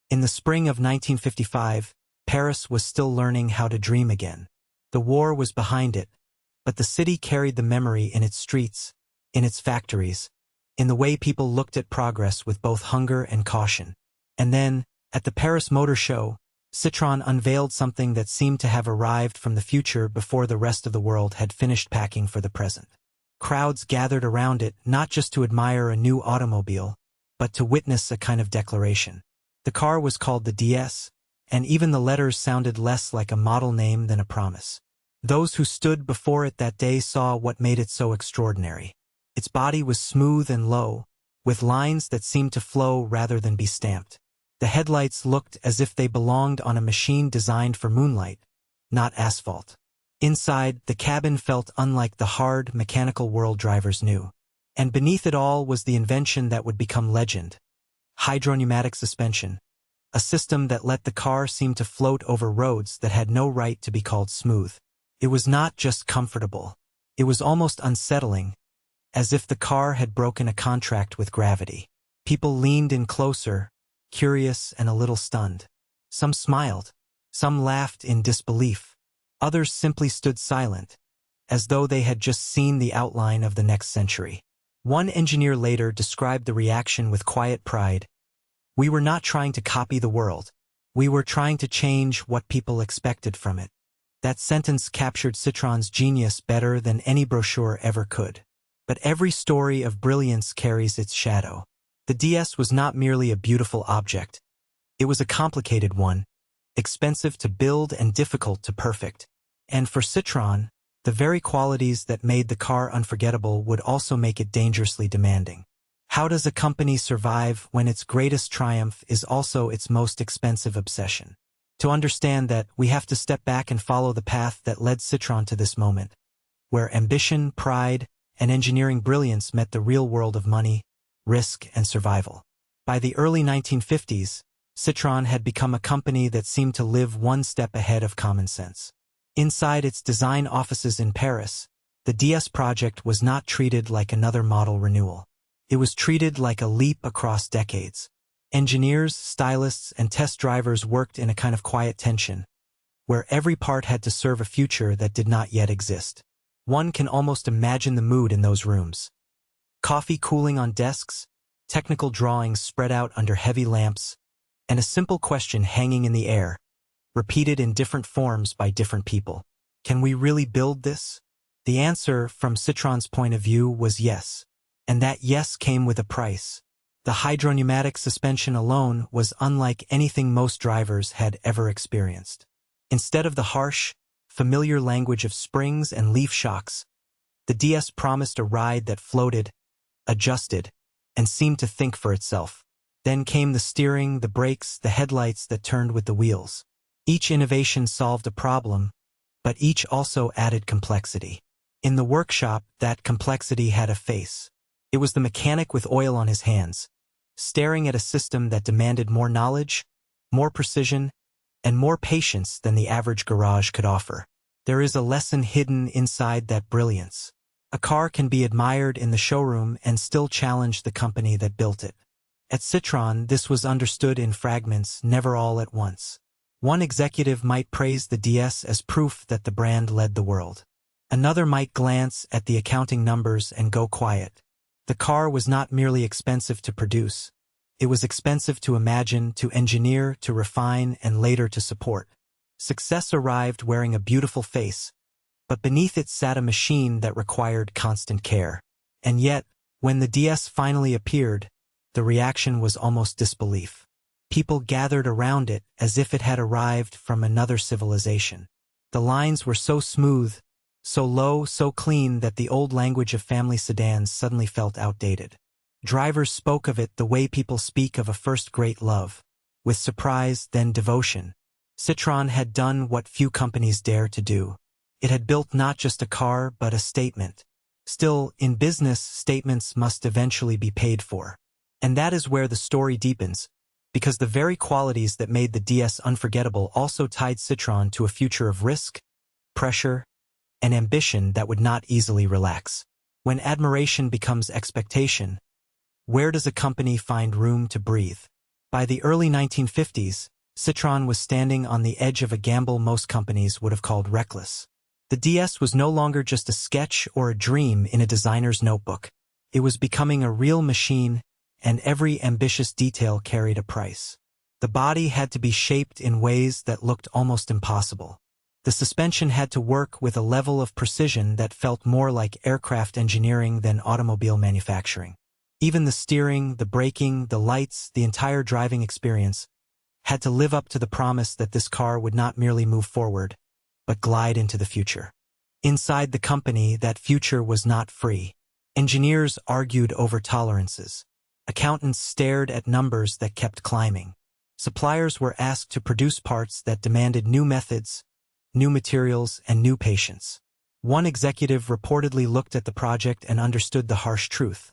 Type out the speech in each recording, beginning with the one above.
In the spring of 1955, Paris was still learning how to dream again. The war was behind it, but the city carried the memory in its streets, in its factories, in the way people looked at progress with both hunger and caution. And then, at the Paris Motor Show, Citroën unveiled something that seemed to have arrived from the future before the rest of the world had finished packing for the present. Crowds gathered around it not just to admire a new automobile, but to witness a kind of declaration. The car was called the DS, and even the letters sounded less like a model name than a promise. Those who stood before it that day saw what made it so extraordinary. Its body was smooth and low, with lines that seemed to flow rather than be stamped. The headlights looked as if they belonged on a machine designed for moonlight, not asphalt. Inside, the cabin felt unlike the hard, mechanical world drivers knew. And beneath it all was the invention that would become legend: hydropneumatic suspension, a system that let the car seem to float over roads that had no right to be called smooth. It was not just comfortable. It was almost unsettling, as if the car had broken a contract with gravity. People leaned in closer, curious and a little stunned. Some smiled. Some laughed in disbelief. Others simply stood silent, as though they had just seen the outline of the next century. One engineer later described the reaction with quiet pride. "We were not trying to copy the world. We were trying to change what people expected from it." That sentence captured Citroën's genius better than any brochure ever could. But every story of brilliance carries its shadow. The DS was not merely a beautiful object. It was a complicated one, expensive to build and difficult to perfect. And for Citroën, the very qualities that made the car unforgettable would also make it dangerously demanding. How does a company survive when its greatest triumph is also its most expensive obsession? To understand that, we have to step back and follow the path that led Citroën to this moment, where ambition, pride, and engineering brilliance met the real world of money, risk, and survival. By the early 1950s, Citroën had become a company that seemed to live one step ahead of common sense. Inside its design offices in Paris, the DS project was not treated like another model renewal. It was treated like a leap across decades. Engineers, stylists, and test drivers worked in a kind of quiet tension, where every part had to serve a future that did not yet exist. One can almost imagine the mood in those rooms. Coffee cooling on desks, technical drawings spread out under heavy lamps, and a simple question hanging in the air, repeated in different forms by different people. Can we really build this? The answer, from Citroën's point of view, was yes. And that yes came with a price. The hydropneumatic suspension alone was unlike anything most drivers had ever experienced. Instead of the harsh, familiar language of springs and leaf shocks, the DS promised a ride that floated, adjusted, and seemed to think for itself. Then came the steering, the brakes, the headlights that turned with the wheels. Each innovation solved a problem, but each also added complexity. In the workshop, that complexity had a face. It was the mechanic with oil on his hands, staring at a system that demanded more knowledge, more precision, and more patience than the average garage could offer. There is a lesson hidden inside that brilliance. A car can be admired in the showroom and still challenge the company that built it. At Citroën, this was understood in fragments, never all at once. One executive might praise the DS as proof that the brand led the world. Another might glance at the accounting numbers and go quiet. The car was not merely expensive to produce. It was expensive to imagine, to engineer, to refine, and later to support. Success arrived wearing a beautiful face, but beneath it sat a machine that required constant care. And yet, when the DS finally appeared, the reaction was almost disbelief. People gathered around it as if it had arrived from another civilization. The lines were so smooth, so low, so clean that the old language of family sedans suddenly felt outdated. Drivers spoke of it the way people speak of a first great love, with surprise, then devotion. Citroën had done what few companies dare to do. It had built not just a car, but a statement. Still, in business, statements must eventually be paid for. And that is where the story deepens, because the very qualities that made the DS unforgettable also tied Citroën to a future of risk, pressure, and ambition that would not easily relax. When admiration becomes expectation, where does a company find room to breathe? By the early 1950s, Citroën was standing on the edge of a gamble most companies would have called reckless. The DS was no longer just a sketch or a dream in a designer's notebook. It was becoming a real machine, and every ambitious detail carried a price. The body had to be shaped in ways that looked almost impossible. The suspension had to work with a level of precision that felt more like aircraft engineering than automobile manufacturing. Even the steering, the braking, the lights, the entire driving experience had to live up to the promise that this car would not merely move forward, but glide into the future. Inside the company, that future was not free. Engineers argued over tolerances. Accountants stared at numbers that kept climbing. Suppliers were asked to produce parts that demanded new methods, new materials, and new patience. One executive reportedly looked at the project and understood the harsh truth.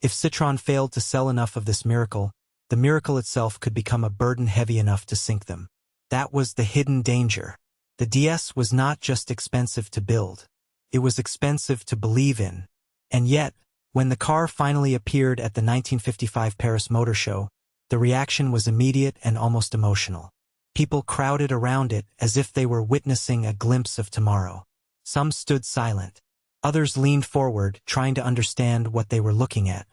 If Citroën failed to sell enough of this miracle, the miracle itself could become a burden heavy enough to sink them. That was the hidden danger. The DS was not just expensive to build. It was expensive to believe in. And yet, when the car finally appeared at the 1955 Paris Motor Show, the reaction was immediate and almost emotional. People crowded around it as if they were witnessing a glimpse of tomorrow. Some stood silent. Others leaned forward, trying to understand what they were looking at.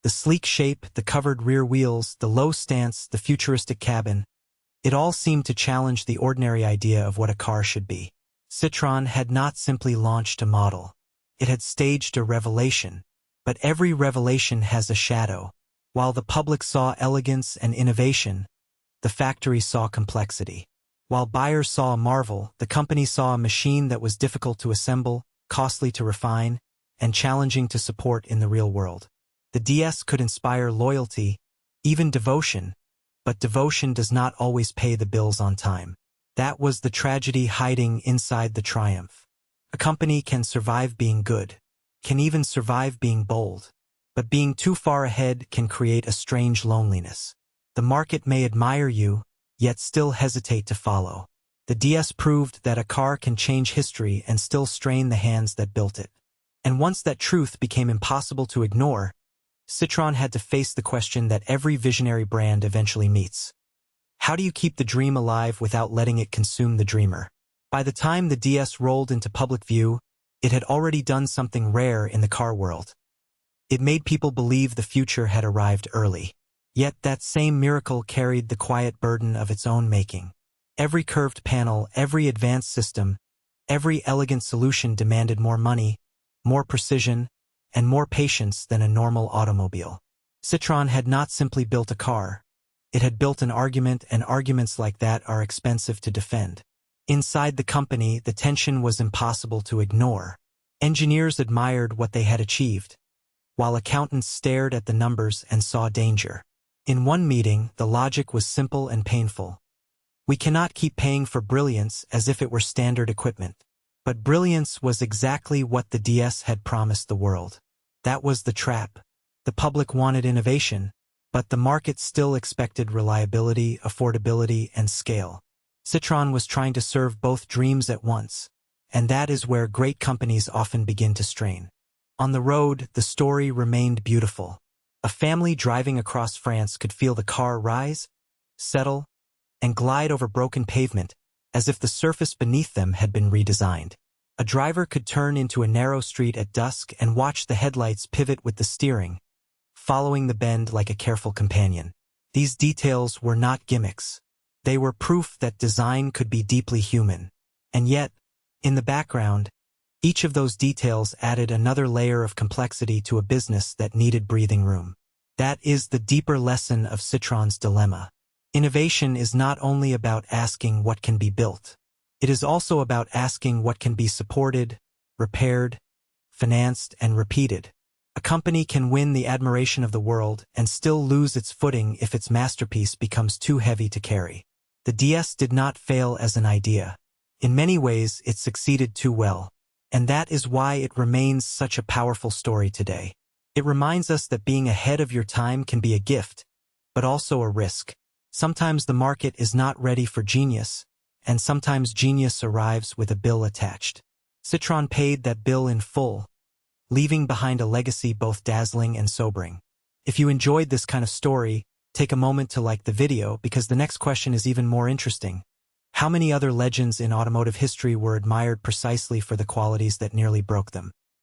The sleek shape, the covered rear wheels, the low stance, the futuristic cabin, it all seemed to challenge the ordinary idea of what a car should be. Citroën had not simply launched a model. It had staged a revelation. But every revelation has a shadow. While the public saw elegance and innovation, the factory saw complexity. While buyers saw a marvel, the company saw a machine that was difficult to assemble, costly to refine, and challenging to support in the real world. The DS could inspire loyalty, even devotion, but devotion does not always pay the bills on time. That was the tragedy hiding inside the triumph. A company can survive being good, can even survive being bold, but being too far ahead can create a strange loneliness. The market may admire you, yet still hesitate to follow. The DS proved that a car can change history and still strain the hands that built it. And once that truth became impossible to ignore, Citroën had to face the question that every visionary brand eventually meets. How do you keep the dream alive without letting it consume the dreamer? By the time the DS rolled into public view, it had already done something rare in the car world. It made people believe the future had arrived early. Yet that same miracle carried the quiet burden of its own making. Every curved panel, every advanced system, every elegant solution demanded more money, more precision, and more patience than a normal automobile. Citroën had not simply built a car. It had built an argument, and arguments like that are expensive to defend. Inside the company, the tension was impossible to ignore. Engineers admired what they had achieved, while accountants stared at the numbers and saw danger. In one meeting, the logic was simple and painful. We cannot keep paying for brilliance as if it were standard equipment. But brilliance was exactly what the DS had promised the world. That was the trap. The public wanted innovation, but the market still expected reliability, affordability, and scale. Citroën was trying to serve both dreams at once, and that is where great companies often begin to strain. On the road, the story remained beautiful. A family driving across France could feel the car rise, settle, and glide over broken pavement, as if the surface beneath them had been redesigned. A driver could turn into a narrow street at dusk and watch the headlights pivot with the steering, following the bend like a careful companion. These details were not gimmicks. They were proof that design could be deeply human. And yet, in the background, each of those details added another layer of complexity to a business that needed breathing room. That is the deeper lesson of Citroën's dilemma. Innovation is not only about asking what can be built. It is also about asking what can be supported, repaired, financed, and repeated. A company can win the admiration of the world and still lose its footing if its masterpiece becomes too heavy to carry. The DS did not fail as an idea. In many ways, it succeeded too well. And that is why it remains such a powerful story today. It reminds us that being ahead of your time can be a gift, but also a risk. Sometimes the market is not ready for genius, and sometimes genius arrives with a bill attached. Citroën paid that bill in full, leaving behind a legacy both dazzling and sobering. If you enjoyed this kind of story, Take a moment to like the video because the next question is even more interesting. How many other legends in automotive history were admired precisely for the qualities that nearly broke them?